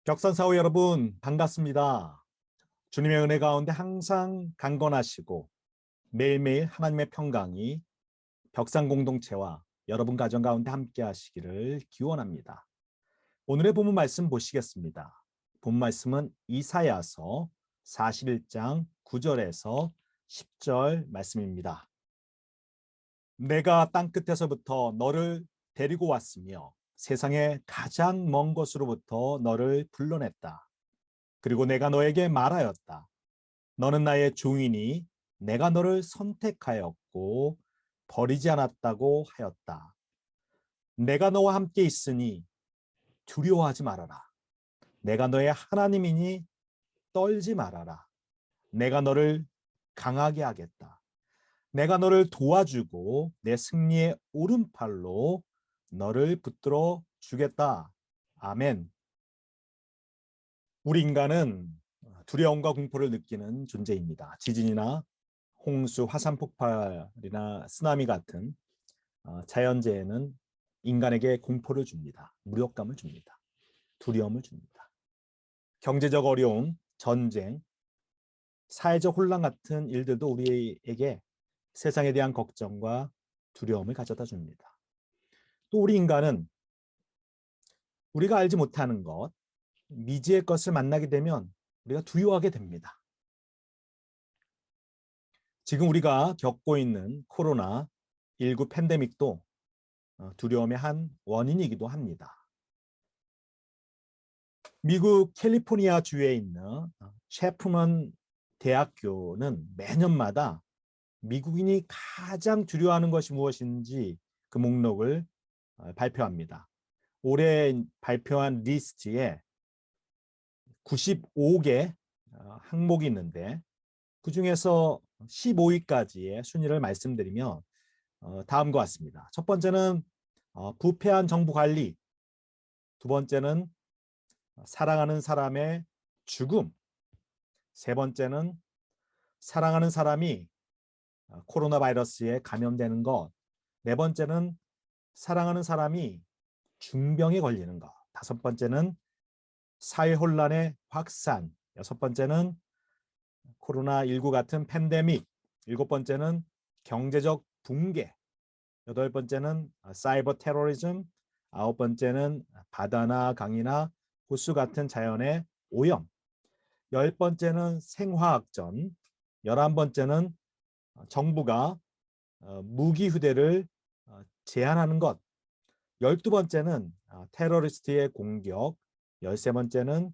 격선사후 여러분 반갑습니다. 주님의 은혜 가운데 항상 강건하시고 매일매일 하나님의 평강이 벽산 공동체와 여러분 가정 가운데 함께 하시기를 기원합니다. 오늘의 본문 말씀 보시겠습니다. 본문 말씀은 이사야서 41장 9절에서 10절 말씀입니다. 내가 땅끝에서부터 너를 데리고 왔으며 세상의 가장 먼 곳으로부터 너를 불러냈다. 그리고 내가 너에게 말하였다. 너는 나의 종이니 내가 너를 선택하였고 버리지 않았다고 하였다. 내가 너와 함께 있으니 두려워하지 말아라. 내가 너의 하나님이니 떨지 말아라. 내가 너를 강하게 하겠다. 내가 너를 도와주고 내 승리의 오른팔로 너를 붙들어 주겠다. 아멘. 우리 인간은 두려움과 공포를 느끼는 존재입니다. 지진이나 홍수, 화산 폭발이나 쓰나미 같은 자연재해는 인간에게 공포를 줍니다. 무력감을 줍니다. 두려움을 줍니다. 경제적 어려움, 전쟁, 사회적 혼란 같은 일들도 우리에게 세상에 대한 걱정과 두려움을 가져다 줍니다. 또 우리 인간은 우리가 알지 못하는 것, 미지의 것을 만나게 되면 우리가 두려워하게 됩니다. 지금 우리가 겪고 있는 코로나19 팬데믹도 두려움의 한 원인이기도 합니다. 미국 캘리포니아 주에 있는 체프먼 대학교는 매년마다 미국인이 가장 두려워하는 것이 무엇인지 그 목록을 발표합니다. 올해 발표한 리스트에 95개 항목이 있는데 그중에서 15위까지의 순위를 말씀드리면 다음과 같습니다. 첫 번째는 부패한 정부 관리, 두 번째는 사랑하는 사람의 죽음, 세 번째는 사랑하는 사람이 코로나 바이러스에 감염되는 것, 네 번째는 사랑하는 사람이 중병에 걸리는 것, 다섯 번째는 사회 혼란의 확산, 여섯 번째는 코로나19 같은 팬데믹, 일곱 번째는 경제적 붕괴, 여덟 번째는 사이버 테러리즘, 아홉 번째는 바다나 강이나 호수 같은 자연의 오염, 열 번째는 생화학전, 11번째는 정부가 무기 휴대를 제한하는 것, 12번째는 테러리스트의 공격, 13번째는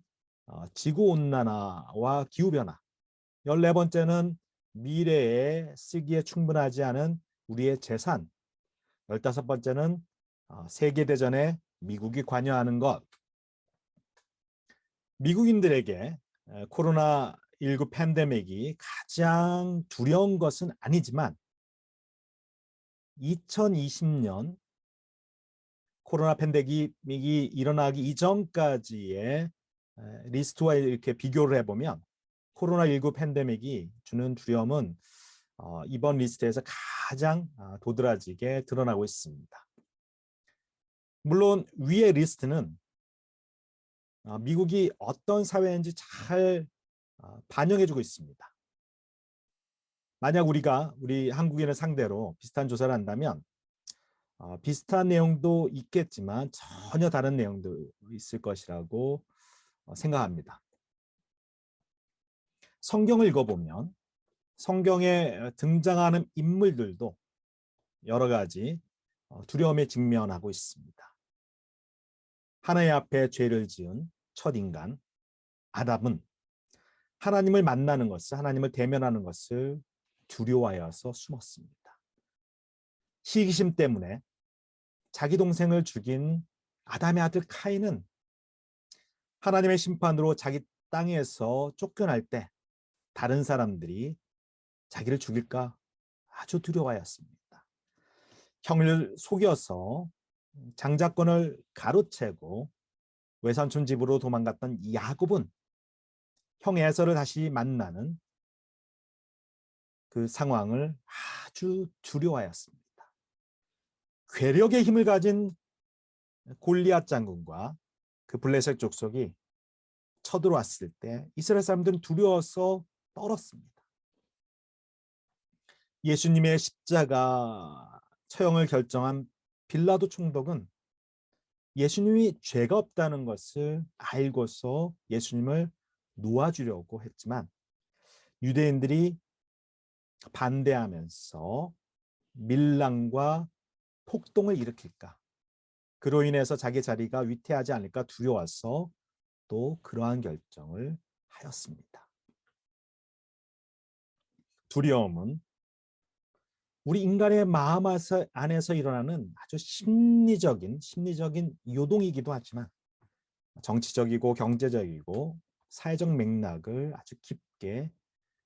지구온난화와 기후변화, 14번째는 미래에 쓰기에 충분하지 않은 우리의 재산, 15번째는 세계대전에 미국이 관여하는 것. 미국인들에게 코로나19 팬데믹이 가장 두려운 것은 아니지만 2020년 코로나 팬데믹이 일어나기 이전까지의 리스트와 이렇게 비교를 해보면 코로나19 팬데믹이 주는 두려움은 이번 리스트에서 가장 도드라지게 드러나고 있습니다. 물론 위의 리스트는 미국이 어떤 사회인지 잘 반영해주고 있습니다. 만약 우리 한국인을 상대로 비슷한 조사를 한다면 비슷한 내용도 있겠지만 전혀 다른 내용도 있을 것이라고 생각합니다. 성경을 읽어보면 성경에 등장하는 인물들도 여러 가지 두려움에 직면하고 있습니다. 하나님 앞에 죄를 지은 첫 인간 아담은 하나님을 만나는 것을, 하나님을 대면하는 것을 두려워하여서 숨었습니다. 시기심 때문에 자기 동생을 죽인 아담의 아들 카인은 하나님의 심판으로 자기 땅에서 쫓겨날 때 다른 사람들이 자기를 죽일까 아주 두려워하였습니다. 형을 속여서 장자권을 가로채고 외삼촌 집으로 도망갔던 야곱은 형 에서를 다시 만나는 그 상황을 아주 두려워하였습니다. 괴력의 힘을 가진 골리앗 장군과 그 블레셋 족속이 쳐들어왔을 때 이스라엘 사람들은 두려워서 떨었습니다. 예수님의 십자가 처형을 결정한 빌라도 총독은 예수님이 죄가 없다는 것을 알고서 예수님을 놓아주려고 했지만 유대인들이 반대하면서 밀란과 폭동을 일으킬까, 그로 인해서 자기 자리가 위태하지 않을까 두려워서 또 그러한 결정을 하였습니다. 두려움은 우리 인간의 마음 안에서 일어나는 아주 심리적인 요동이기도 하지만 정치적이고 경제적이고 사회적 맥락을 아주 깊게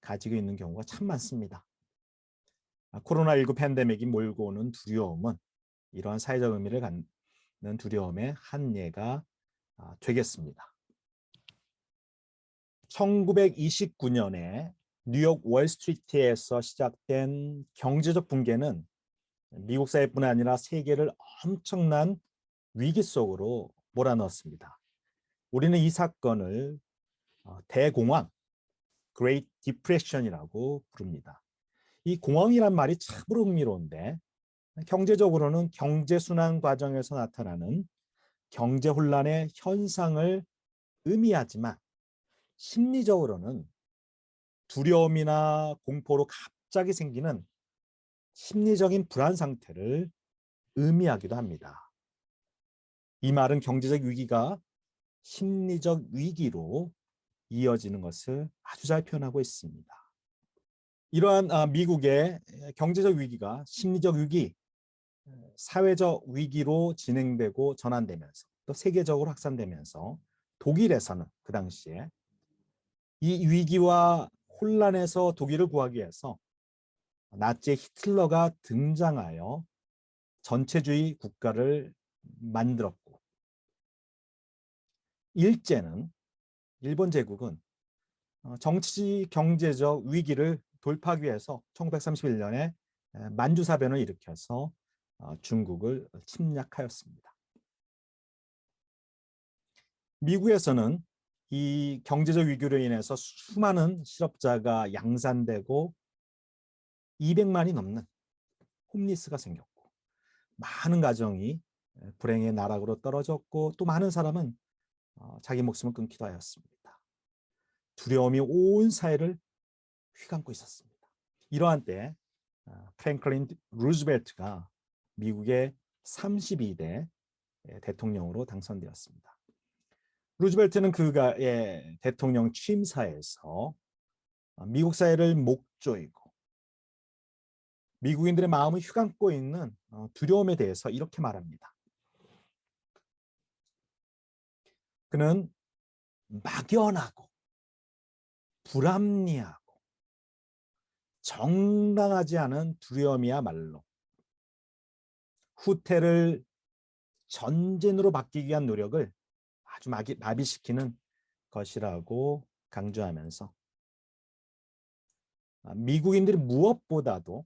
가지고 있는 경우가 참 많습니다. 코로나19 팬데믹이 몰고 오는 두려움은 이러한 사회적 의미를 갖는 두려움의 한 예가 되겠습니다. 1929년에 뉴욕 월스트리트에서 시작된 경제적 붕괴는 미국 사회뿐 아니라 세계를 엄청난 위기 속으로 몰아넣었습니다. 우리는 이 사건을 대공황, Great Depression이라고 부릅니다. 이 공황이란 말이 참으로 흥미로운데 경제적으로는 경제순환 과정에서 나타나는 경제 혼란의 현상을 의미하지만 심리적으로는 두려움이나 공포로 갑자기 생기는 심리적인 불안 상태를 의미하기도 합니다. 이 말은 경제적 위기가 심리적 위기로 이어지는 것을 아주 잘 표현하고 있습니다. 이러한 미국의 경제적 위기가 심리적 위기, 사회적 위기로 진행되고 전환되면서 또 세계적으로 확산되면서 독일에서는 그 당시에 이 위기와 혼란에서 독일을 구하기 위해서 나치 히틀러가 등장하여 전체주의 국가를 만들었고, 일제는 일본 제국은 정치 경제적 위기를 돌파하기 위해서 1931년에 만주사변을 일으켜서 중국을 침략하였습니다. 미국에서는 이 경제적 위기로 인해서 수많은 실업자가 양산되고 200만이 넘는 홈리스가 생겼고 많은 가정이 불행의 나락으로 떨어졌고 또 많은 사람은 자기 목숨을 끊기도 하였습니다. 두려움이 온 사회를 휘감고 있었습니다. 이러한 때 프랭클린 루즈벨트가 미국의 32대 대통령으로 당선되었습니다. 루즈벨트는 그의 대통령 취임사에서 미국 사회를 목조이고 미국인들의 마음을 휘감고 있는 두려움에 대해서 이렇게 말합니다. 그는 막연하고 불합리하고 정당하지 않은 두려움이야말로 후퇴를 전진으로 바뀌기 위한 노력을 아주 마비시키는 것이라고 강조하면서 미국인들이 무엇보다도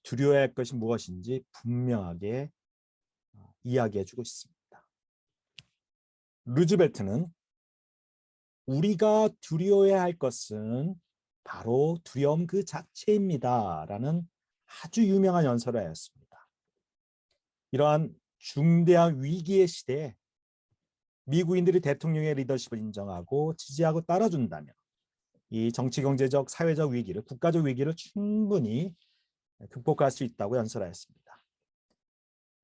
두려워야 할 것이 무엇인지 분명하게 이야기해주고 있습니다. 루즈벨트는 우리가 두려워해야 할 것은 바로 두려움 그 자체입니다. 라는 아주 유명한 연설을 하였습니다. 이러한 중대한 위기의 시대에 미국인들이 대통령의 리더십을 인정하고 지지하고 따라준다면 이 정치, 경제적, 사회적 위기를, 국가적 위기를 충분히 극복할 수 있다고 연설하였습니다.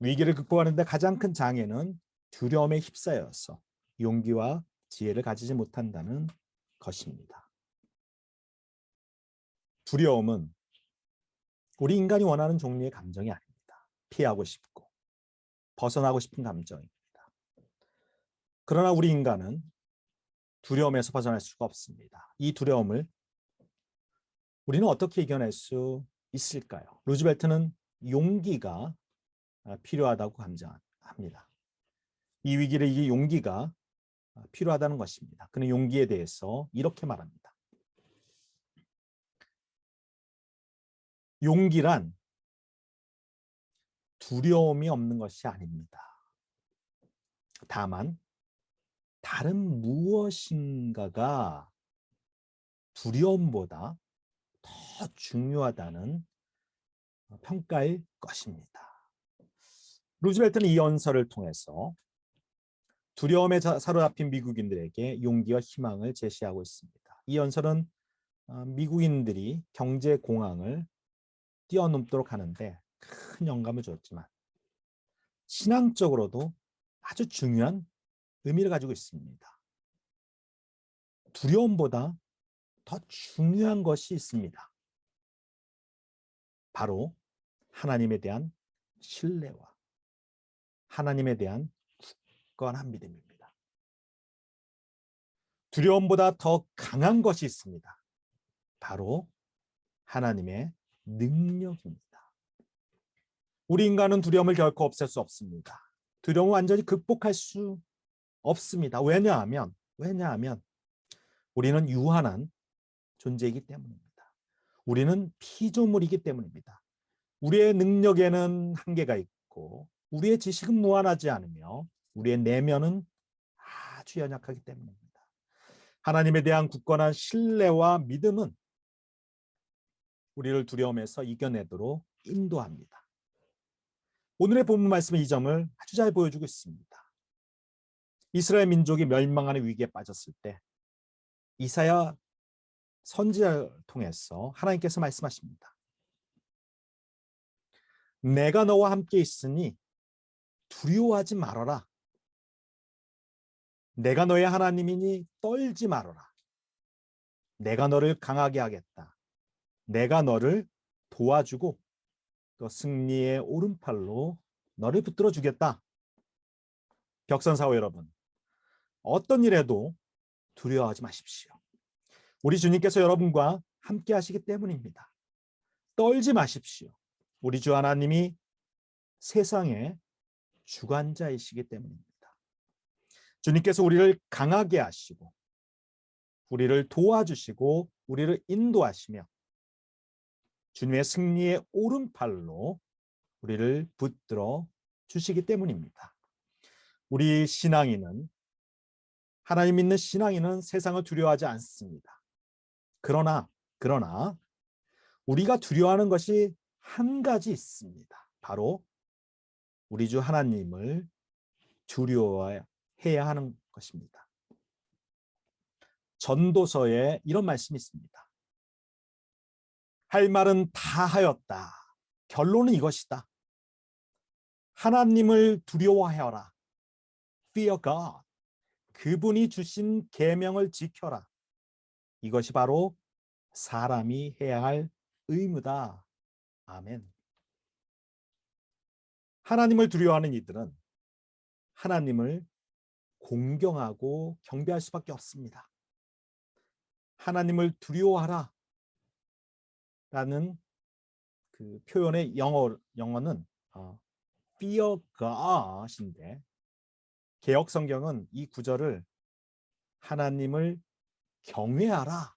위기를 극복하는 데 가장 큰 장애는 두려움에 휩싸여서 용기와 지혜를 가지지 못한다는 것입니다. 두려움은 우리 인간이 원하는 종류의 감정이 아닙니다. 피하고 싶고 벗어나고 싶은 감정입니다. 그러나 우리 인간은 두려움에서 벗어날 수가 없습니다. 이 두려움을 우리는 어떻게 이겨낼 수 있을까요? 루즈벨트는 용기가 필요하다고 감정합니다. 이 위기를 이길 용기가 필요하다는 것입니다. 그는 용기에 대해서 이렇게 말합니다. 용기란 두려움이 없는 것이 아닙니다. 다만 다른 무엇인가가 두려움보다 더 중요하다는 평가일 것입니다. 루즈벨트는 이 연설을 통해서 두려움에 사로잡힌 미국인들에게 용기와 희망을 제시하고 있습니다. 이 연설은 미국인들이 경제 공황을 뛰어넘도록 하는데 큰 영감을 줬지만 신앙적으로도 아주 중요한 의미를 가지고 있습니다. 두려움보다 더 중요한 것이 있습니다. 바로 하나님에 대한 신뢰와 하나님에 대한 굳건한 믿음입니다. 두려움보다 더 강한 것이 있습니다. 바로 하나님의 능력입니다. 우리 인간은 두려움을 결코 없앨 수 없습니다. 두려움을 완전히 극복할 수 없습니다. 왜냐하면 우리는 유한한 존재이기 때문입니다. 우리는 피조물이기 때문입니다. 우리의 능력에는 한계가 있고 우리의 지식은 무한하지 않으며 우리의 내면은 아주 연약하기 때문입니다. 하나님에 대한 굳건한 신뢰와 믿음은 우리를 두려움에서 이겨내도록 인도합니다. 오늘의 본문 말씀은 이 점을 아주 잘 보여주고 있습니다. 이스라엘 민족이 멸망하는 위기에 빠졌을 때 이사야 선지자를 통해서 하나님께서 말씀하십니다. 내가 너와 함께 있으니 두려워하지 말아라. 내가 너의 하나님이니 떨지 말아라. 내가 너를 강하게 하겠다. 내가 너를 도와주고 또 승리의 오른팔로 너를 붙들어 주겠다. 벽선사호 여러분, 어떤 일에도 두려워하지 마십시오. 우리 주님께서 여러분과 함께 하시기 때문입니다. 떨지 마십시오. 우리 주 하나님이 세상의 주관자이시기 때문입니다. 주님께서 우리를 강하게 하시고 우리를 도와주시고 우리를 인도하시며 주님의 승리의 오른팔로 우리를 붙들어 주시기 때문입니다. 우리 신앙인은 하나님 믿는 신앙인은 세상을 두려워하지 않습니다. 그러나 우리가 두려워하는 것이 한 가지 있습니다. 바로 우리 주 하나님을 두려워해야 하는 것입니다. 전도서에 이런 말씀이 있습니다. 할 말은 다 하였다. 결론은 이것이다. 하나님을 두려워하여라. Fear God. 그분이 주신 계명을 지켜라. 이것이 바로 사람이 해야 할 의무다. 아멘. 하나님을 두려워하는 이들은 하나님을 공경하고 경배할 수밖에 없습니다. 하나님을 두려워하라 라는 그 표현의 영어는 fear God인데 개역 성경은 이 구절을 하나님을 경외하라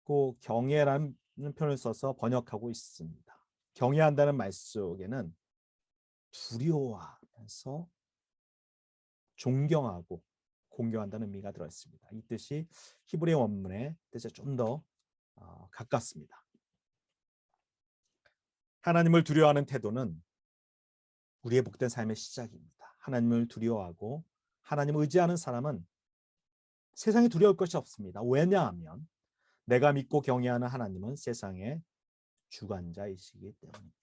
고 경외라는 표현을 써서 번역하고 있습니다. 경외한다는 말 속에는 두려워하면서 존경하고 공경한다는 의미가 들어있습니다. 이 뜻이 히브리 원문의 뜻에 좀 더 가깝습니다. 하나님을 두려워하는 태도는 우리의 복된 삶의 시작입니다. 하나님을 두려워하고 하나님을 의지하는 사람은 세상에 두려울 것이 없습니다. 왜냐하면 내가 믿고 경외하는 하나님은 세상의 주관자이시기 때문입니다.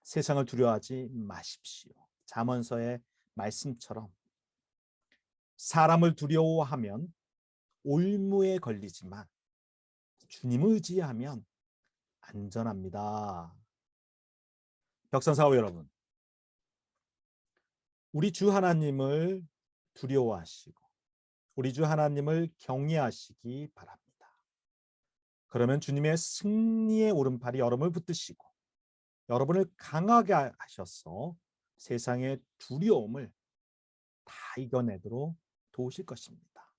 세상을 두려워하지 마십시오. 잠언서의 말씀처럼 사람을 두려워하면 올무에 걸리지만 주님을 의지하면 안전합니다. 벽선사호 여러분, 우리 주 하나님을 두려워하시고 우리 주 하나님을 경외하시기 바랍니다. 그러면 주님의 승리의 오른팔이 여러분을 붙드시고 여러분을 강하게 하셔서 세상의 두려움을 다 이겨내도록 도우실 것입니다.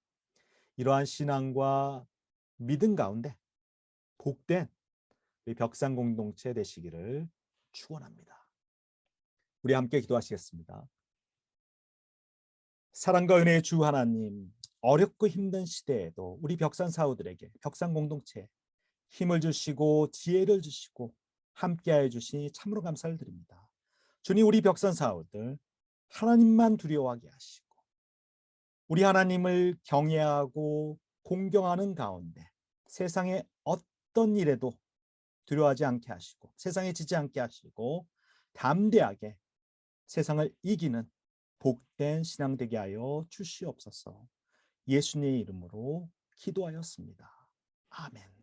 이러한 신앙과 믿음 가운데 복된 우리 벽산 공동체 되시기를 축원합니다. 우리 함께 기도하시겠습니다. 사랑과 은혜의 주 하나님, 어렵고 힘든 시대에도 우리 벽산 사우들에게, 벽산 공동체에 힘을 주시고 지혜를 주시고 함께하여 주시니 참으로 감사를 드립니다. 주님, 우리 벽산 사우들 하나님만 두려워하게 하시고 우리 하나님을 경외하고 공경하는 가운데 세상의 어떤 일에도 두려워하지 않게 하시고 세상에 지지 않게 하시고 담대하게 세상을 이기는 복된 신앙 되게 하여 주시옵소서. 예수님의 이름으로 기도하였습니다. 아멘.